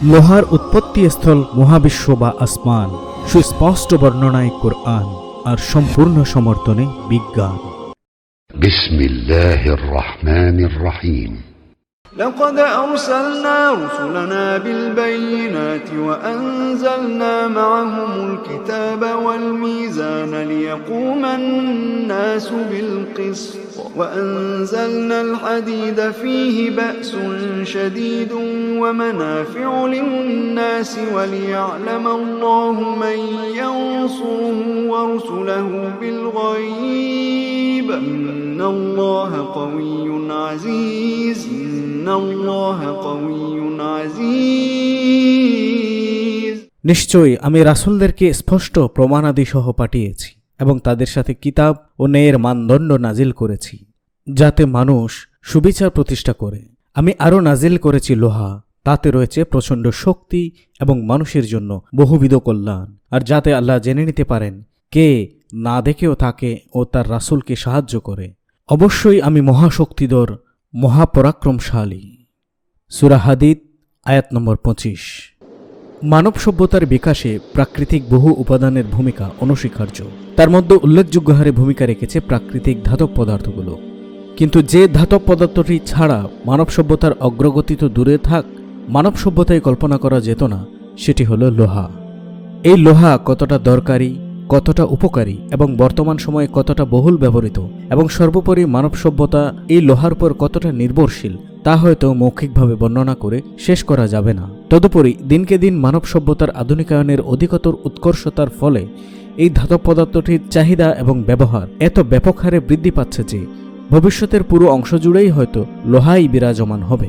লোহার উৎপত্তিস্থল মহাবিশ্ব বা আসমান, সুস্পষ্ট বর্ণনায় কোরআন আর সম্পূর্ণ সমর্থনে বিজ্ঞান। বিসমিল্লাহির রহমানির রহিম। لقد أرسلنا رسلنا بالبينات وأنزلنا معهم الكتاب والميزان ليقوم الناس بالقسط وأنزلنا الحديد فيه بأس شديد ومنافع للناس وليعلم الله من ينصره ورسله بالغيب إن الله قوي عزيز নিশ্চয়ই আমি রাসূলদেরকে স্পষ্ট প্রমাণাদি সহ পাঠিয়েছি এবং তাদের সাথে কিতাব ও ন্যায়ের মানদণ্ড নাজিল করেছি, যাতে মানুষ সুবিচার প্রতিষ্ঠা করে। আমি আরও নাজিল করেছি লোহা, তাতে রয়েছে প্রচণ্ড শক্তি এবং মানুষের জন্য বহুবিধ কল্যাণ, আর যাতে আল্লাহ জেনে নিতে পারেন কে না দেখেও থাকে ও তার রাসূলকে সাহায্য করে। অবশ্যই আমি মহাশক্তিধর, মহাপরাক্রমশালী। সূরা হাদীদ আয়াত নম্বর 25। মানব সভ্যতার বিকাশে প্রাকৃতিক বহু উপাদানের ভূমিকা অনস্বীকার্য। তার মধ্যে উল্লেখযোগ্য হারে ভূমিকা রেখেছে প্রাকৃতিক ধাতব পদার্থগুলো। কিন্তু যে ধাতব পদার্থটি ছাড়া মানব সভ্যতার অগ্রগতি তো দূরে থাক, মানব সভ্যতায় কল্পনা করা যেত না, সেটি হলো লোহা। এই লোহা কতটা দরকারি, কতটা উপকারী এবং বর্তমান সময়ে কতটা বহুল ব্যবহৃত এবং সর্বোপরি মানব সভ্যতা এই লোহার উপর কতটা নির্ভরশীল, তা হয়তো মৌখিকভাবে বর্ণনা করে শেষ করা যাবে না। তদুপরি দিনকে দিন মানব সভ্যতার আধুনিকায়নের অধিকতর উৎকর্ষতার ফলে এই ধাতব পদার্থটির চাহিদা এবং ব্যবহার এত ব্যাপক হারে বৃদ্ধি পাচ্ছে যে ভবিষ্যতের পুরো অংশ জুড়েই হয়তো লোহাই বিরাজমান হবে।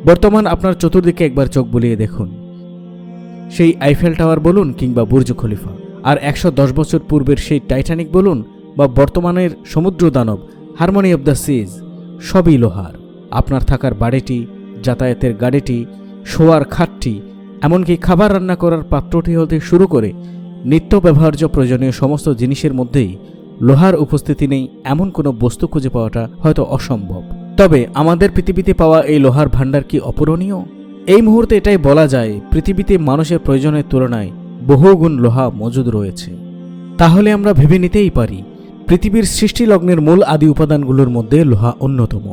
বর্তমান আপনার চতুর্দিকে একবার চোখ বুলিয়ে দেখুন। সেই আইফেল টাওয়ার বলুন কিংবা বুর্জ খলিফা, আর 110 বছর পূর্বের সেই টাইটানিক বলুন বা বর্তমানের সমুদ্র দানব হারমোনি অব দ্য সিজ, সবই লোহার। আপনার থাকার বাড়িটি, যাতায়াতের গাড়িটি, শোয়ার খাটটি, এমনকি খাবার রান্না করার পাত্রটি হতে শুরু করে নিত্য ব্যবহার্য প্রয়োজনীয় সমস্ত জিনিসের মধ্যেই লোহার উপস্থিতি নেই এমন কোনো বস্তু খুঁজে পাওয়াটা হয়তো অসম্ভব। তবে আমাদের পৃথিবীতে পাওয়া এই লোহার ভাণ্ডার কি অপূরণীয়? এই মুহূর্তে এটাই বলা যায়, পৃথিবীতে মানুষের প্রয়োজনের তুলনায় বহুগুণ লোহা মজুদ রয়েছে। তাহলে আমরা ভেবে নিতেই পারি পৃথিবীর সৃষ্টিলগ্নের মূল আদি উপাদানগুলোর মধ্যে লোহা অন্যতম।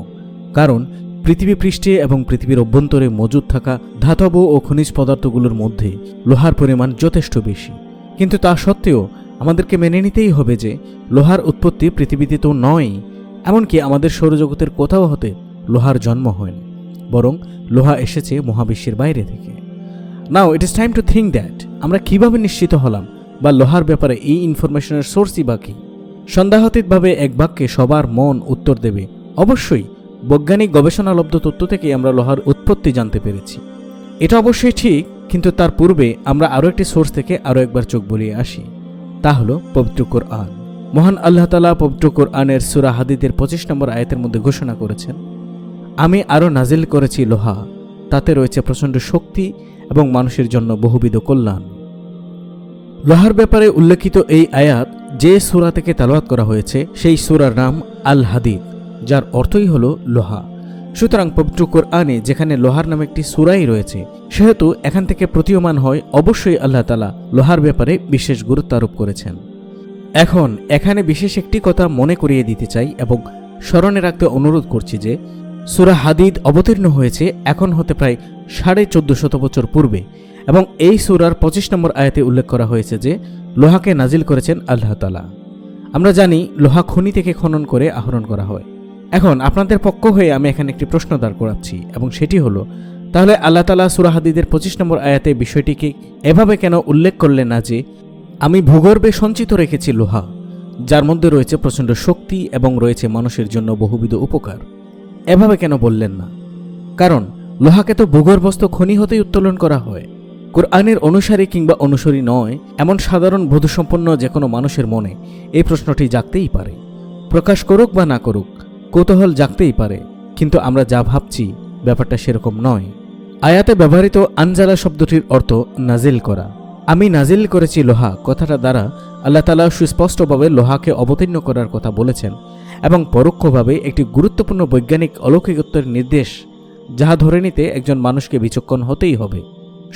কারণ পৃথিবী পৃষ্ঠে এবং পৃথিবীর অভ্যন্তরে মজুদ থাকা ধাতব ও খনিজ পদার্থগুলোর মধ্যে লোহার পরিমাণ যথেষ্ট বেশি। কিন্তু তা সত্ত্বেও আমাদেরকে মেনে নিতেই হবে যে লোহার উৎপত্তি পৃথিবীতে তো নয়, এমনকি আমাদের সৌরজগতের কোথাও হতে লোহার জন্ম হয়নি, বরং লোহা এসেছে মহাবিশ্বের বাইরে থেকে। Now it is time to think that আমরা কিভাবে নিশ্চিত হলাম, বা লোহার ব্যাপারে এই ইনফরমেশনের সোর্সই বা কি? সন্দেহাতীতভাবে এক বাক্যে সবার মন উত্তর দেবে, অবশ্যই বৈজ্ঞানিক গবেষণালব্ধ তথ্য থেকে আমরা লোহার উৎপত্তি জানতে পেরেছি। এটা অবশ্যই ঠিক, কিন্তু তার পূর্বে আমরা আরও একটি সোর্স থেকে আরও একবার চোখ বুলিয়ে আসি। তা হলো পবিত্র কোরআন। মহান আল্লাহ তাআলা পবিত্র কোরআনের সূরা হাদীদের 25 নম্বর আয়াতের মধ্যে ঘোষণা করেছেন, আমি আরও নাজিল করেছি লোহা, তাতে রয়েছে প্রচণ্ড শক্তি এবং মানুষের জন্য বহুবিধ কল্যাণ। লোহার ব্যাপারে উল্লেখিত এই আয়াত যে সূরা থেকে তেলাওয়াত করা হয়েছে সেই সূরার নাম আল হাদীদ, যার অর্থই হলো লোহা। সুতরাং পবিত্র কোরআনে যেখানে লোহার নামে একটি সূরাই রয়েছে, সেহেতু এখান থেকে প্রতীয়মান হয় অবশ্যই আল্লাহ তাআলা লোহার ব্যাপারে বিশেষ গুরুত্ব আরোপ করেছেন। এখন এখানে বিশেষ একটি কথা মনে করিয়ে দিতে চাই এবং স্মরণে রাখতে অনুরোধ করছি যে সূরা হাদীদ অবতীর্ণ হয়েছে এখন হতে প্রায় 1450 বছর পূর্বে, এবং এই সূরার 25 নম্বর আয়াতে উল্লেখ করা হয়েছে যে লোহাকে নাজিল করেছেন আল্লাহ তাআলা। আমরা জানি লোহা খনি থেকে খনন করে আহরণ করা হয়। এখন আপনাদের পক্ষ হয়ে আমি এখানে একটি প্রশ্ন দাঁড় করাচ্ছি, এবং সেটি হলো, তাহলে আল্লাহ তাআলা সূরা হাদীদের 25 নম্বর আয়াতে বিষয়টিকে এভাবে কেন উল্লেখ করলেন না যে আমি ভূগর্ভে সঞ্চিত রেখেছি লোহা, যার মধ্যে রয়েছে প্রচণ্ড শক্তি এবং রয়েছে মানুষের জন্য বহুবিধ উপকার? এভাবে কেন বললেন না? কারণ লোহাকে তো ভূগর্ভস্থ খনি হতেই উত্তোলন করা হয়। কোরআনের অনুসারী কিংবা অনুসারী নয় এমন সাধারণ বোধসম্পন্ন যে কোনো মানুষের মনে এই প্রশ্নটি জাগতেই পারে। প্রকাশ করুক বা না করুক, কৌতূহল জাগতেই পারে। কিন্তু আমরা যা ভাবছি ব্যাপারটা সেরকম নয়। আয়াতে ব্যবহৃত আনজালা শব্দটির অর্থ নাজিল করা। আমি নাজিল করেছি লোহা কথাটা দ্বারা আল্লাহ তাআলা সুস্পষ্টভাবে লোহাকে অবতীর্ণ করার কথা বলেছেন এবং পরোক্ষভাবে একটি গুরুত্বপূর্ণ বৈজ্ঞানিক অলৌকিকত্বের নির্দেশ যাহা ধরে নিতে একজন মানুষকে বিচক্ষণ হতেই হবে।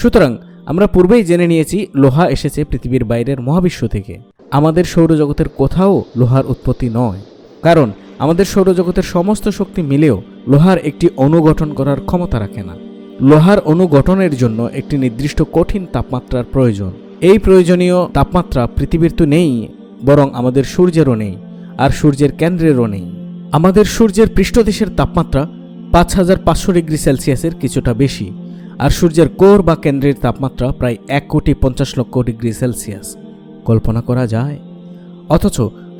সুতরাং আমরা পূর্বেই জেনে নিয়েছি লোহা এসেছে পৃথিবীর বাইরের মহাবিশ্ব থেকে। আমাদের সৌরজগতের কোথাও লোহার উৎপত্তি নয়, কারণ আমাদের সৌরজগতের সমস্ত শক্তি মিলেও লোহার একটি অণু গঠন করার ক্ষমতা রাখে না। লোহার অণু গঠনের জন্য একটি নির্দিষ্ট কঠিন তাপমাত্রার প্রয়োজন। এই প্রয়োজনীয় তাপমাত্রা পৃথিবীর তো নেই, বরং আমাদের সূর্যেরও নেই, আর সূর্যের কেন্দ্রেরও নেই। আমাদের সূর্যের পৃষ্ঠদেশের তাপমাত্রা 5500 ডিগ্রি সেলসিয়াসের কিছুটা বেশি, আর সূর্যের কোর বা কেন্দ্রের তাপমাত্রা প্রায় 1,50,00,000 ডিগ্রি সেলসিয়াস। কল্পনা করা যায়? অথচ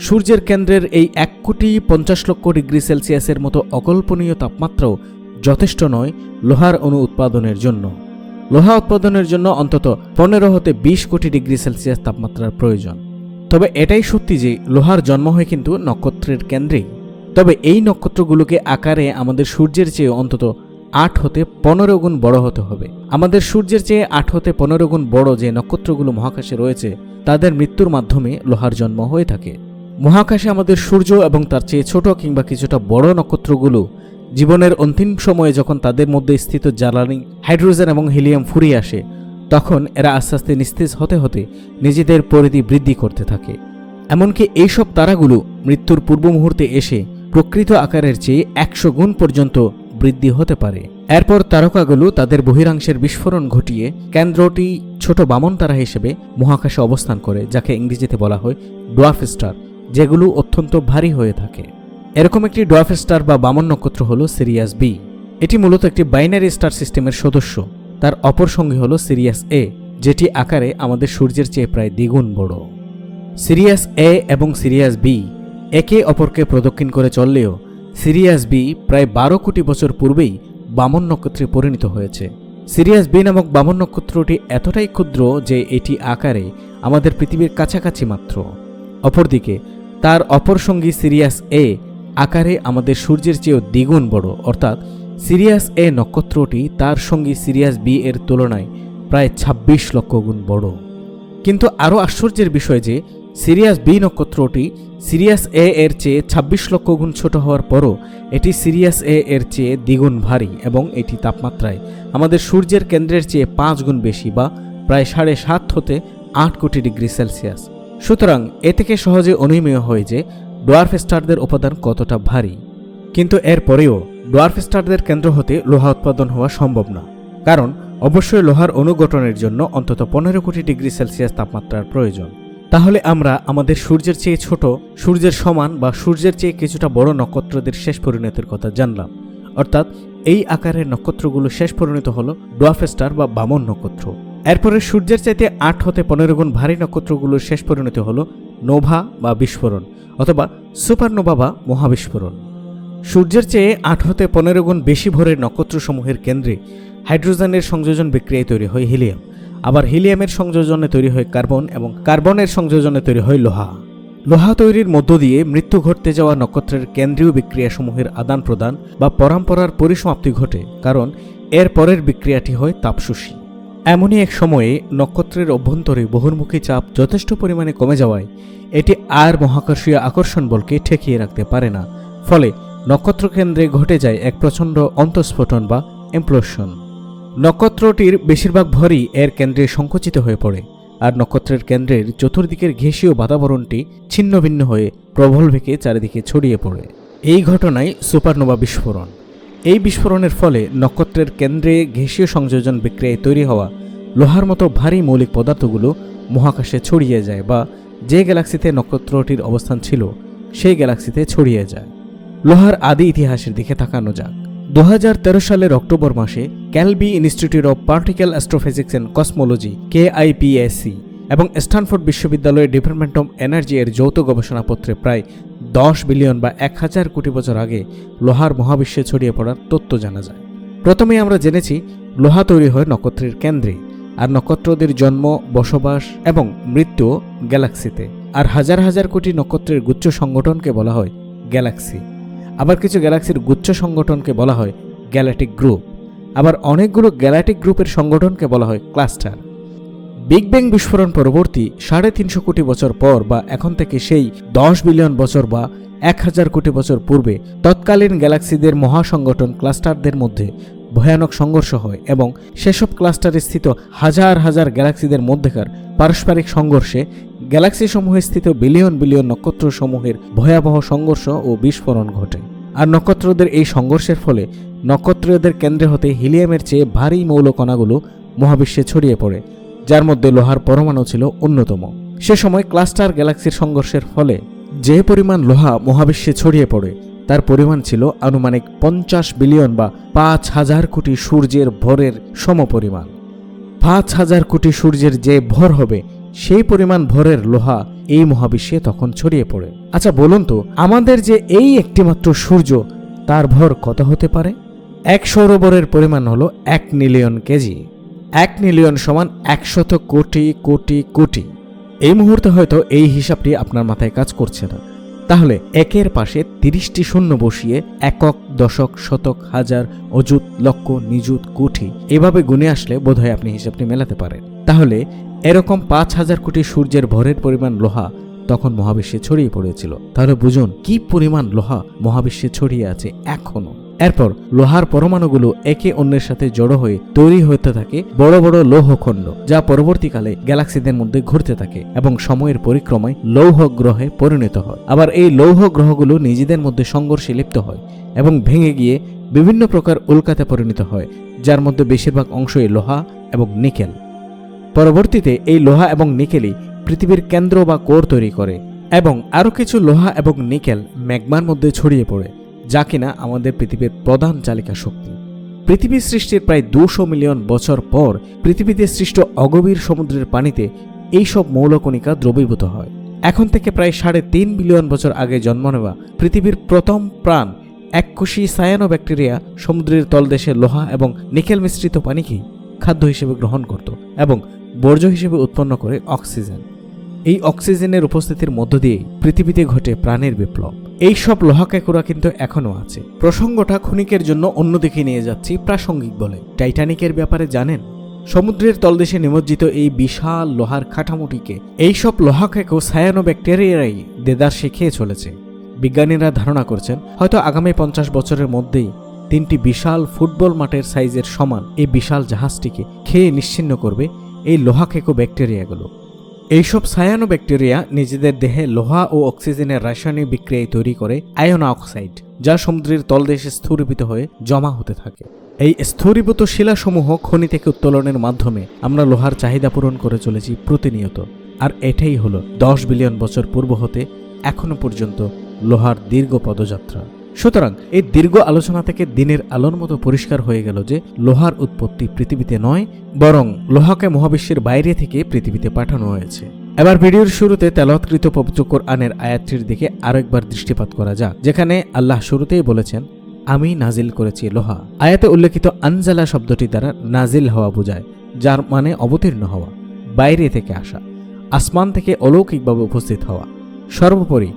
সূর্যের কেন্দ্রের এই 1,50,00,000 ডিগ্রি সেলসিয়াসের মতো অকল্পনীয় তাপমাত্রাও যথেষ্ট নয় লোহার অণু উৎপাদনের জন্য। লোহা উৎপাদনের জন্য অন্তত 15 হতে 20 কোটি ডিগ্রি সেলসিয়াস তাপমাত্রার প্রয়োজন। তবে এটাই সত্যি যে লোহার জন্ম হয় কিন্তু নক্ষত্রের কেন্দ্রেই। তবে এই নক্ষত্রগুলোকে আকারে আমাদের সূর্যের চেয়ে অন্তত 8 হতে 15 গুণ বড় হতে হবে। আমাদের সূর্যের চেয়ে 8 হতে 15 গুণ বড় যে নক্ষত্রগুলো মহাকাশে রয়েছে, তাদের মৃত্যুর মাধ্যমে লোহার জন্ম হয়ে থাকে। মহাকাশে আমাদের সূর্য এবং তার চেয়ে ছোট কিংবা কিছুটা বড় নক্ষত্রগুলো জীবনের অন্তিম সময়ে যখন তাদের মধ্যে স্থিত জ্বালানি হাইড্রোজেন এবং হিলিয়াম ফুরিয়ে আসে, তখন এরা আস্তে আস্তে নিস্তেজ হতে হতে নিজেদের পরিধি বৃদ্ধি করতে থাকে। এমনকি এইসব তারাগুলো মৃত্যুর পূর্ব মুহূর্তে এসে প্রকৃত আকারের চেয়ে 100 গুণ পর্যন্ত বৃদ্ধি হতে পারে। এরপর তারকাগুলো তাদের বহিরাংশের বিস্ফোরণ ঘটিয়ে কেন্দ্রটি ছোট বামন তারা হিসেবে মহাকাশে অবস্থান করে, যাকে ইংরেজিতে বলা হয় ডোয়ার্ফ স্টার, যেগুলো অত্যন্ত ভারী হয়ে থাকে। এরকম একটি ডোয়ার্ফ স্টার বা বামন নক্ষত্র হল সিরিয়াস বি। এটি মূলত একটি বাইনারি স্টার সিস্টেমের সদস্য। তার অপর সঙ্গী হল সিরিয়াস এ, যেটি আকারে আমাদের সূর্যের চেয়ে প্রায় দ্বিগুণ বড়। সিরিয়াস এ এবং সিরিয়াস বি একে অপরকে প্রদক্ষিণ করে চললেও সিরিয়াস বি প্রায় 12 কোটি বছর পূর্বেই বামন নক্ষত্রে পরিণত হয়েছে। সিরিয়াস বি নামক বামন নক্ষত্রটি এতটাই ক্ষুদ্র যে এটি আকারে আমাদের পৃথিবীর কাছাকাছি মাত্র। অপরদিকে তার অপর সঙ্গী সিরিয়াস এ আকারে আমাদের সূর্যের চেয়েও দ্বিগুণ বড়, অর্থাৎ সিরিয়াস এ নক্ষত্রটি তার সঙ্গী সিরিয়াস বি এর তুলনায় প্রায় 26 লক্ষ গুণ বড়। কিন্তু আরও আশ্চর্যের বিষয় যে সিরিয়াস বি নক্ষত্রটি সিরিয়াস এ এর চেয়ে 26 লক্ষ গুণ ছোট হওয়ার পরও এটি সিরিয়াস এ এর চেয়ে দ্বিগুণ ভারী, এবং এটি তাপমাত্রায় আমাদের সূর্যের কেন্দ্রের চেয়ে 5 গুণ বেশি, বা প্রায় 7.5 হতে 8 কোটি ডিগ্রি সেলসিয়াস। সুতরাং এ থেকে সহজে অনুমেয় হয় যে ডোয়ার্ফ স্টারদের উপাদান কতটা ভারী। কিন্তু এরপরেও ডোয়ার্ফ স্টারদের কেন্দ্র হতে লোহা উৎপাদন হওয়া সম্ভব না, কারণ অবশ্যই লোহার অণু গঠনের জন্য অন্তত 15 কোটি ডিগ্রি সেলসিয়াস তাপমাত্রার প্রয়োজন। তাহলে আমরা আমাদের সূর্যের চেয়ে ছোট, সূর্যের সমান বা সূর্যের চেয়ে কিছুটা বড় নক্ষত্রদের শেষ পরিণতির কথা জানলাম। অর্থাৎ এই আকারের নক্ষত্রগুলো শেষ পরিণত হল ডোয়ার্ফ স্টার বা বামন নক্ষত্র। এরপরে সূর্যের চাইতে 8 হতে 15 গুণ ভারী নক্ষত্রগুলোর শেষ পরিণতি হল নোভা বা বিস্ফোরণ, অথবা সুপারনোভা বা মহাবিস্ফোরণ। সূর্যের চেয়ে 8 হতে 15 গুণ বেশি ভরের নক্ষত্রসমূহের কেন্দ্রে হাইড্রোজেনের সংযোজন বিক্রিয়ায় তৈরি হয় হিলিয়াম, আবার হিলিয়ামের সংযোজনে তৈরি হয় কার্বন, এবং কার্বনের সংযোজনে তৈরি হয় লোহা। লোহা তৈরির মধ্য দিয়ে মৃত্যু ঘটতে যাওয়া নক্ষত্রের কেন্দ্রীয় বিক্রিয়াসমূহের আদান প্রদান বা পরম্পরার পরিসমাপ্তি ঘটে, কারণ এর পরের বিক্রিয়াটি হয় তাপশোষী। এমনই এক সময়ে নক্ষত্রের অভ্যন্তরে বহির্মুখী চাপ যথেষ্ট পরিমাণে কমে যাওয়ায় এটি আর মহাকর্ষীয় আকর্ষণ বলকে ঠেকিয়ে রাখতে পারে না, ফলে নক্ষত্রকেন্দ্রে ঘটে যায় এক প্রচণ্ড অন্তঃস্ফোটন বা ইমপ্লোশন। নক্ষত্রটির বেশিরভাগ ভরই এর কেন্দ্রে সংকুচিত হয়ে পড়ে, আর নক্ষত্রের কেন্দ্রের চতুর্দিকের ঘেঁষীয় বাতাবরণটি ছিন্ন ভিন্ন হয়ে প্রবল বেগে চারিদিকে ছড়িয়ে পড়ে। এই ঘটনায় সুপারনোভা বিস্ফোরণ। এই বিস্ফোরণের ফলে নক্ষত্রের কেন্দ্রে ঘেঁষীয় সংযোজন বিক্রিয়ায় তৈরি হওয়া লোহার মতো ভারী মৌলিক পদার্থগুলো মহাকাশে ছড়িয়ে যায়, বা যে গ্যালাক্সিতে নক্ষত্রটির অবস্থান ছিল সেই গ্যালাক্সিতে ছড়িয়ে যায়। লোহার আদি ইতিহাসের দিকে তাকানো যাক। 2013 সালের অক্টোবর মাসে Kavli institute of particle astrophysics and cosmology KIPAC এবং স্ট্যানফোর্ড বিশ্ববিদ্যালয়ের ডিপার্টমেন্ট অব এনার্জি এর যৌথ গবেষণাপত্রে প্রায় 10 বিলিয়ন বা 1000 কোটি বছর আগে লোহার মহাবিশ্বে ছড়িয়ে পড়ার তথ্য জানা যায়। প্রথমে আমরা জেনেছি লোহা তৈরি হয় নক্ষত্রের কেন্দ্রে, আর নক্ষত্রদের জন্ম, বসবাস এবং মৃত্যু গ্যালাক্সিতে। আর হাজার হাজার কোটি নক্ষত্রের গুচ্ছ সংগঠনকে বলা হয় গ্যালাক্সি। আবার কিছু গ্যালাক্সির গুচ্ছ সংগঠনকে বলা হয় গ্যালাকটিক গ্রুপ। আবার অনেকগুলো গ্যালাকটিক গ্রুপের সংগঠনকে বলা হয় ক্লাস্টার। বিগ ব্যাং বিস্ফোরণ পরবর্তী 350 কোটি বছর পর, বা এখন থেকে সেই 10 বিলিয়ন বছর বা 1000 কোটি বছর পূর্বে তৎকালীন গ্যালাক্সিদের মহাসংগঠন ক্লাস্টারদের মধ্যে ভয়ানক সংঘর্ষ হয় এবং সেসব ক্লাস্টারে স্থিত হাজার হাজার গ্যালাক্সিদের মধ্যেকার পারস্পরিক সংঘর্ষে গ্যালাক্সিসমূহে স্থিত বিলিয়ন বিলিয়ন নক্ষত্রসমূহের ভয়াবহ সংঘর্ষ ও বিস্ফোরণ ঘটে। আর নক্ষত্রদের এই সংঘর্ষের ফলে নক্ষত্রদের কেন্দ্রে হতে হিলিয়ামের চেয়ে ভারী মৌলকণাগুলো মহাবিশ্বে ছড়িয়ে পড়ে, যার মধ্যে লোহার পরমাণু ছিল অন্যতম। সে সময় ক্লাস্টার গ্যালাক্সির সংঘর্ষের ফলে যে পরিমাণ লোহা মহাবিশ্বে ছড়িয়ে পড়ে তার পরিমাণ ছিল আনুমানিক 50 বিলিয়ন বা 5000 কোটি সূর্যের ভরের সমপরিমাণ। 5000 কোটি সূর্যের যে ভর হবে সেই পরিমাণ ভরের লোহা এই মহাবিশ্বে তখন ছড়িয়ে পড়ে। আচ্ছা বলুন তো, আমাদের যে এই একটিমাত্র সূর্য, তার ভর কত হতে পারে? এক সৌরভরের পরিমাণ হলো 1 মিলিয়ন কেজি। 1 মিলিয়ন সমান 100 কোটি কোটি কোটি। এই মুহূর্তে হয়তো এই হিসাবটি আপনার মাথায় কাজ করছে না, তাহলে একের পাশে 30টি শূন্য বসিয়ে একক, দশক, শতক, হাজার, অযুত, লক্ষ, নিযুত, কোটি এভাবে গুণে আসলে বোধহয় আপনি হিসাবটি মেলাতে পারেন। তাহলে এরকম 5000 কোটি সূর্যের ভরের পরিমাণ লোহা তখন মহাবিশ্বে ছড়িয়ে পড়েছিল। তাহলে বুঝুন কি পরিমাণ লোহা মহাবিশ্বে ছড়িয়ে আছে এখনো। এরপর লোহার পরমাণুগুলো একে অন্যের সাথে জড়ো হয়ে তৈরি হতে থাকে বড় বড় লৌহখণ্ড, যা পরবর্তীকালে গ্যালাক্সিদের মধ্যে ঘুরতে থাকে এবং সময়ের পরিক্রমায় লৌহ গ্রহে পরিণত হয়। আবার এই লৌহ গ্রহগুলো নিজেদের মধ্যে সংঘর্ষে লিপ্ত হয় এবং ভেঙে গিয়ে বিভিন্ন প্রকার উল্কাতে পরিণত হয়, যার মধ্যে বেশিরভাগ অংশই লোহা এবং নিকেল। পরবর্তীতে এই লোহা এবং নিকেলই পৃথিবীর কেন্দ্র বা কোর তৈরি করে এবং আরও কিছু লোহা এবং নিকেল ম্যাগমার মধ্যে ছড়িয়ে পড়ে, যা কিনা আমাদের পৃথিবীর প্রধান চালিকা শক্তি। পৃথিবী সৃষ্টির প্রায় 200 মিলিয়ন বছর পর পৃথিবীতে সৃষ্ট অগভীর সমুদ্রের পানিতে এইসব মৌলকণিকা দ্রবীভূত হয়। এখন থেকে প্রায় 3.5 বিলিয়ন বছর আগে জন্ম নেওয়া পৃথিবীর প্রথম প্রাণ এককোষী সায়ানোব্যাকটেরিয়া সমুদ্রের তলদেশে লোহা এবং নিকেল মিশ্রিত পানিকেই খাদ্য হিসেবে গ্রহণ করত এবং বর্জ্য হিসেবে উৎপন্ন করে অক্সিজেন। এই অক্সিজেনের উপস্থিতির মধ্য দিয়ে পৃথিবীতে ঘটে প্রাণের বিপ্লব। এই সব লোহাকেকুরা কিন্তু এখনো আছে। প্রসঙ্গটা ক্ষণিকের জন্য অন্যদিকে নিয়ে যাচ্ছি প্রাসঙ্গিক বলে। টাইটানিকের ব্যাপারে জানেন? সমুদ্রের তলদেশে নিমজ্জিত এই বিশাল লোহার কাঠামোটিকে এইসব লোহাকেকো সায়ানোব্যাকটেরিয়ারাই দেদারসে খেয়ে চলেছে। বিজ্ঞানীরা ধারণা করছেন হয়তো আগামী 50 বছরের মধ্যেই 3টি বিশাল ফুটবল মাঠের সাইজের সমান এই বিশাল জাহাজটিকে খেয়ে নিশ্চিহ্ন করবে এই লোহাকেকো ব্যাকটেরিয়াগুলো। এইসব সায়ানোব্যাকটেরিয়া নিজেদের দেহে লোহা ও অক্সিজেনের রাসায়নিক বিক্রিয়ায় তৈরি করে আয়ন অক্সাইড, যা সমুদ্রের তলদেশে স্থূরীভূত হয়ে জমা হতে থাকে। এই স্থূরীভূত শিলাসমূহ খনি থেকে উত্তোলনের মাধ্যমে আমরা লোহার চাহিদা পূরণ করে চলেছি প্রতিনিয়ত। আর এটাই হলো 10 বিলিয়ন বছর পূর্ব হতে এখনো পর্যন্ত লোহার দীর্ঘ পদযাত্রা। সুতরাং এই দীর্ঘ আলোচনা থেকে দিনের আলোর মতো পরিষ্কার হয়ে গেল যে লোহার উৎপত্তি পৃথিবীতে নয়, বরং লোহাকে মহাবিশ্বের বাইরে থেকে পৃথিবীতে পাঠানো হয়েছে। এবার ভিডিওর শুরুতে তেলাওয়াতকৃত পবিত্র কোরআনের আয়াতটির দিকে আরেকবার দৃষ্টিপাত করা যাক, যেখানে আল্লাহ শুরুতেই বলেছেন, আমি নাজিল করেছি লোহা। আয়াতে উল্লেখিত আনজালা শব্দটি দ্বারা নাজিল হওয়া বোঝায়, যার মানে অবতীর্ণ হওয়া, বাইরে থেকে আসা, আসমান থেকে অলৌকিকভাবে উপস্থিত হওয়া। সর্বোপরি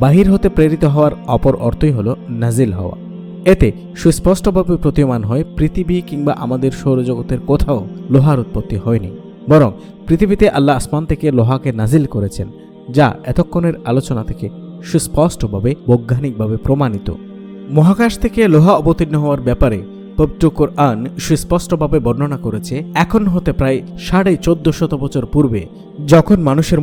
বাহির হতে প্রেরিত হওয়ার অপর অর্থই হল নাজিল হওয়া। এতে সুস্পষ্টভাবে প্রতীয়মান হয় পৃথিবী কিংবা আমাদের সৌরজগতের কোথাও লোহার উৎপত্তি হয়নি, বরং পৃথিবীতে আল্লাহ আসমান থেকে লোহাকে নাজিল করেছেন, যা এতক্ষণের আলোচনা থেকে সুস্পষ্টভাবে বৈজ্ঞানিকভাবে প্রমাণিত। মহাকাশ থেকে লোহা অবতীর্ণ হওয়ার ব্যাপারে পবিত্র কোরআন সুস্পষ্টভাবে বর্ণনা করেছে এখন হতে প্রায় 1450 বছর পূর্বে, যখন মানুষের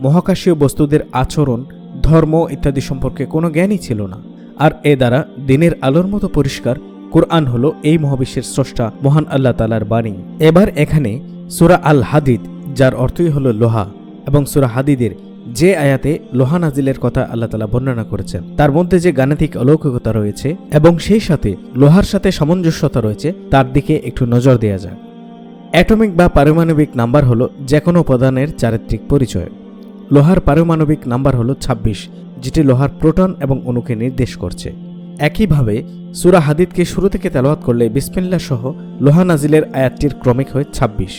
মহাকাশীয় বস্তুদের আচরণ, ধর্ম ইত্যাদি সম্পর্কে কোনো জ্ঞানই ছিল না। আর এ দ্বারা দিনের আলোর মতো পরিষ্কার কোরআন হলো এই মহাবিশ্বের স্রষ্টা মহান আল্লাহ তাআলার বাণী। এবার এখানে সূরা আল হাদিদ, যার অর্থই হলো লোহা, এবং সূরা হাদিদের যে আয়াতে লোহা নাজিলের কথা আল্লাহ তাআলা বর্ণনা করেছেন, তার মধ্যে যে গাণিতিক অলৌকিকতা রয়েছে এবং সেই সাথে লোহার সাথে সামঞ্জস্যতা রয়েছে, তার দিকে একটু নজর দেওয়া যায়। অ্যাটমিক বা পারমাণবিক নাম্বার হলো যে কোনো উপাদানের চারিত্রিক পরিচয়। লোহার পারমাণবিক নাম্বার হলো 26, যেটি লোহার প্রোটন এবং অণুকে নির্দেশ করছে। একইভাবে সূরা হাদিদকে শুরু থেকে তেলাওয়াত করলে বিসমিল্লাহ সহ লোহা নাজিলের আয়াতটির ক্রমিক হয় 26।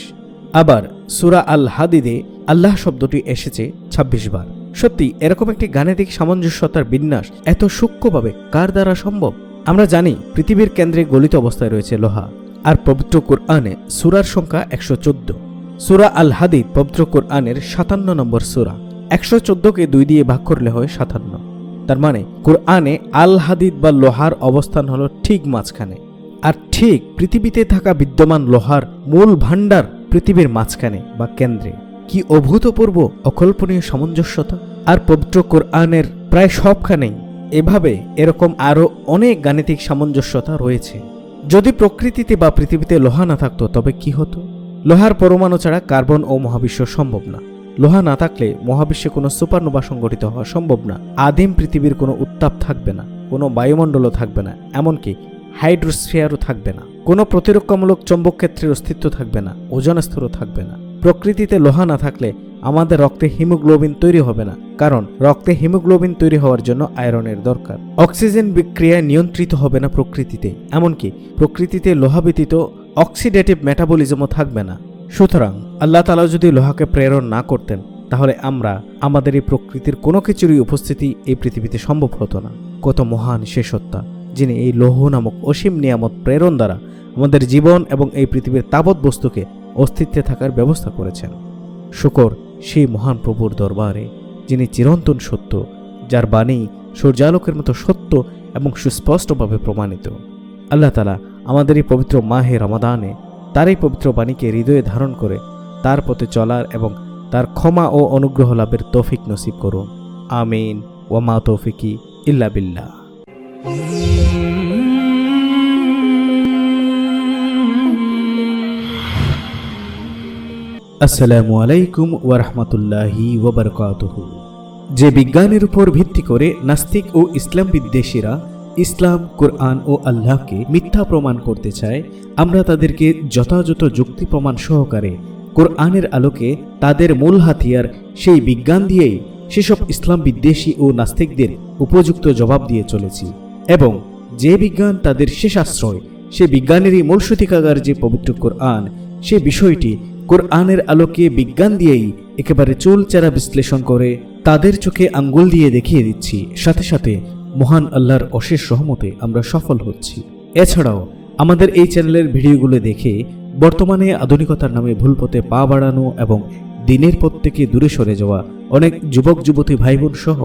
আবার সূরা আল হাদিদে আল্লাহ শব্দটি এসেছে 26 বার। সত্যি এরকম একটি গাণিতিক সামঞ্জস্যতার বিন্যাস এত সূক্ষ্মভাবে কার দ্বারা সম্ভব? আমরা জানি পৃথিবীর কেন্দ্রে গলিত অবস্থায় রয়েছে লোহা, আর পবিত্র কোরআনে সূরার সংখ্যা 114। সূরা আল হাদিদ পবিত্র কোরআনের 57 নম্বর সূরা। 114কে 2 দিয়ে ভাগ করলে হয় 57। তার মানে কোরআনে আল হাদিদ বা লোহার অবস্থান হলো ঠিক মাঝখানে। আর ঠিক পৃথিবীতে থাকা বিদ্যমান লোহার মূল ভাণ্ডার পৃথিবীর মাঝখানে বা কেন্দ্রে। কি অভূতপূর্ব অকল্পনীয় সামঞ্জস্যতা! আর পবিত্র কোরআনের প্রায় সবখানেই এভাবে এরকম আরও অনেক গাণিতিক সামঞ্জস্যতা রয়েছে। যদি প্রকৃতিতে বা পৃথিবীতে লোহা না থাকতো তবে কি হতো? লোহার পরমাণু ছাড়া কার্বন ও মহাবিশ্ব সম্ভব না। লোহা না থাকলে মহাবিশ্বে কোনো সুপারনোভা সংঘটিত হওয়া সম্ভব না। আদিম পৃথিবীর কোনো উত্তাপ থাকবে না, কোনো বায়ুমণ্ডলও থাকবে না, এমনকি হাইড্রোস্ফিয়ারও থাকবে না। কোনো প্রতিরক্ষামূলক চৌম্বক ক্ষেত্রের অস্তিত্ব থাকবে না, ওজন স্তরও থাকবে না। প্রকৃতিতে লোহা না থাকলে আমাদের রক্তে হিমোগ্লোবিন তৈরি হবে না, কারণ রক্তে হিমোগ্লোবিন তৈরি হওয়ার জন্য আয়রনের দরকার। অক্সিজেন বিক্রিয়া নিয়ন্ত্রিত হবে না প্রকৃতিতে, এমনকি প্রকৃতিতে লোহা ব্যতীত অক্সিডেটিভ মেটাবলিজমও থাকবে না। সুতরাং আল্লাহ তাআলা যদি লোহাকে প্রেরণ না করতেন তাহলে আমাদের এই প্রকৃতির কোনো কিছুরই উপস্থিতি এই পৃথিবীতে সম্ভব হতো না। কত মহান সে সত্তা যিনি এই লৌহ নামক অসীম নিয়ামত প্রেরণ দ্বারা আমাদের জীবন এবং এই পৃথিবীর তাবৎ বস্তুকে অস্তিত্বে থাকার ব্যবস্থা করেছেন। শুকর সেই মহান প্রভুর দরবারে যিনি চিরন্তন সত্য, যার বাণী সূর্যালোকের মতো সত্য এবং সুস্পষ্টভাবে প্রমাণিত। আল্লাহ তাআলা আমাদের এই পবিত্র মাহে রমাদানে তার এই পবিত্র বাণীকে হৃদয়ে ধারণ করে তার পথে চলার এবং তার ক্ষমা ও অনুগ্রহ লাভের তৌফিক নসিব করুন। আমিন। ওয়া মা তৌফিকি ইল্লা বিল্লাহ। আসসালামু আলাইকুম ওয়া রাহমাতুল্লাহি ওয়া বারাকাতুহু। যে বিজ্ঞানের উপর ভিত্তি করে নাস্তিক ও ইসলাম বিদ্বেষীরা ইসলাম, কোরআন ও আল্লাহকে মিথ্যা প্রমাণ করতে চায়, আমরা তাদেরকে যথাযথ যুক্তি প্রমাণ সহকারে কোরআনের আলোকে তাদের মূল হাতিয়ার সেই বিজ্ঞান দিয়েই সেসব ইসলাম বিদ্বেষী ও নাস্তিকদের উপযুক্ত জবাব দিয়ে চলেছি। এবং যে বিজ্ঞান তাদের শেষ আশ্রয়, সে বিজ্ঞানেরই মূল সূতিকাগার যে পবিত্র কোরআন, সে বিষয়টি কোরআনের আলোকে বিজ্ঞান দিয়েই একেবারে চুলচেরা বিশ্লেষণ করে তাদের চোখে আঙ্গুল দিয়ে দেখিয়ে দিচ্ছি। সাথে সাথে মহান আল্লাহর অশেষ রহমতে আমরা সফল হচ্ছি। এছাড়াও আমাদের এই চ্যানেলের ভিডিওগুলো দেখে বর্তমানে আধুনিকতার নামে ভুল পথে পা বাড়ানো এবং দিনের পথ থেকে দূরে সরে যাওয়া অনেক যুবক যুবতী ভাই বোন সহ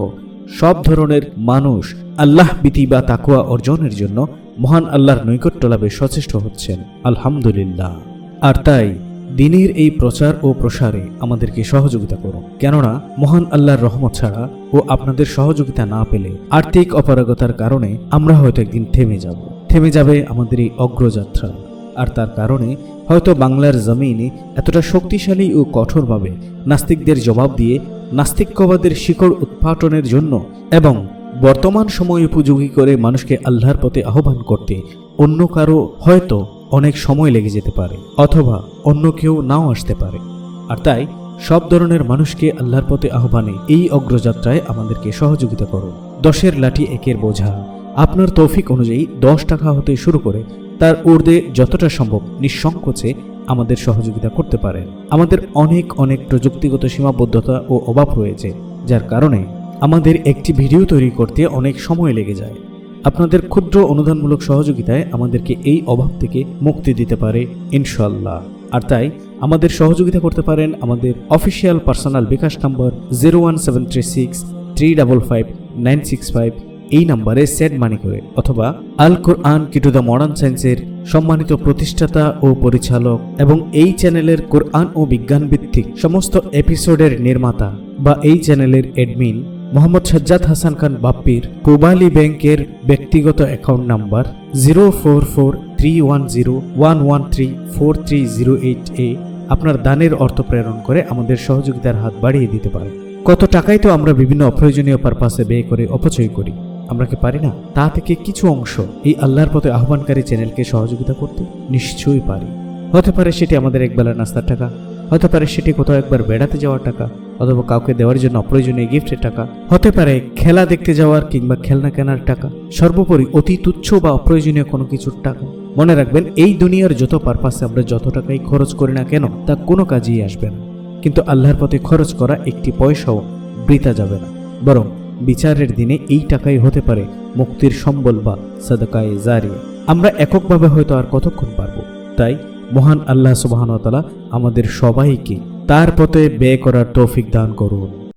সব ধরনের মানুষ আল্লাহ ভীতি বা তাকওয়া অর্জনের জন্য মহান আল্লাহর নৈকট্য লাভে সচেষ্ট হচ্ছেন, আলহামদুলিল্লাহ। আর তাই দিনের এই প্রচার ও প্রসারে আমাদেরকে সহযোগিতা করুন, কেননা মহান আল্লাহর রহমত ছাড়া ও আপনাদের সহযোগিতা না পেলে আর্থিক অপারগতার কারণে আমরা হয়তো একদিন থেমে যাবে আমাদের এই অগ্রযাত্রা। আর তার কারণে হয়তো বাংলার জমিনে এতটা শক্তিশালী ও কঠোরভাবে নাস্তিকদের জবাব দিয়ে নাস্তিক্যবাদের শিকড় উৎপাটনের জন্য এবং বর্তমান সময় উপযোগী করে মানুষকে আল্লাহর পথে আহ্বান করতে অন্য কারো হয়তো অনেক সময় লেগে যেতে পারে, অথবা অন্য কেউ নাও আসতে পারে। আর তাই সব ধরনের মানুষকে আল্লাহর পথে আহ্বানে এই অগ্রযাত্রায় আমাদেরকে সহযোগিতা করুন। 10-এর লাঠি 1-এর বোঝা। আপনার তৌফিক অনুযায়ী 10 টাকা হতে শুরু করে তার ঊর্ধ্বে যতটা সম্ভব নিঃসংকোচে আমাদের সহযোগিতা করতে পারেন। আমাদের অনেক প্রযুক্তিগত সীমাবদ্ধতা ও অভাব রয়েছে, যার কারণে আমাদের একটি ভিডিও তৈরি করতে অনেক সময় লেগে যায়। আপনাদের ক্ষুদ্র অনুদানমূলক সহযোগিতায় আমাদেরকে এই অভাব থেকে মুক্তি দিতে পারে ইনশাআল্লাহ। আর তাই আমাদের সহযোগিতা করতে পারেন আমাদের অফিসিয়াল পার্সোনাল বিকাশ নম্বর 01736355965 এই নম্বরে সেন্ড মানি করে, অথবা আল কোরআন কি টু দ্য মডার্ন সায়েন্সের সম্মানিত প্রতিষ্ঠাতা ও পরিচালক এবং এই চ্যানেলের কোরআন ও বিজ্ঞান ভিত্তিক সমস্ত এপিসোডের নির্মাতা বা এই চ্যানেলের অ্যাডমিন মোহাম্মদ সাজ্জাদ হাসান খান বাপ্পির পূবালী ব্যাংকের ব্যক্তিগত অ্যাকাউন্ট নাম্বার 0443101134308 আপনার দানের অর্থ প্রেরণ করে আমাদের সহযোগিতার হাত বাড়িয়ে দিতে পারেন। কত টাকাই তো আমরা বিভিন্ন অপ্রয়োজনীয় পারপাসে ব্যয় করে অপচয় করি, আমরা কি পারি না তা থেকে কিছু অংশ এই আল্লাহর পথে আহ্বানকারী চ্যানেলকে সহযোগিতা করতে? নিশ্চয়ই পারি। হতে পারে সেটি আমাদের একবেলা নাস্তার টাকা, হতে পারে সেটি কোথাও একবার বেড়াতে যাওয়ার টাকা, অথবা কাউকে দেওয়ার জন্য অপ্রয়োজনীয় গিফটের টাকা, হতে পারে খেলা দেখতে যাওয়ার কিংবা খেলনা কেনার টাকা, সর্বোপরি অতি তুচ্ছ বা অপ্রয়োজনীয় কোনো কিছুর টাকা। মনে রাখবেন, এই দুনিয়ার যত পারপাসে আমরা যত টাকাই খরচ করি না কেন তা কোনো কাজেই আসবে না, কিন্তু আল্লাহর পথে খরচ করা একটি পয়সাও বৃথা যাবে না, বরং বিচারের দিনে এই টাকাই হতে পারে মুক্তির সম্বল বা সাদকায়ে জারিয়া। আমরা এককভাবে হয়তো আর কতক্ষণ পারবো, তাই মহান আল্লাহ সুবহানাহু ওয়া তাআলা আমাদের সবাইকে তার পথে ব্যয় করার তৌফিক দান করুন।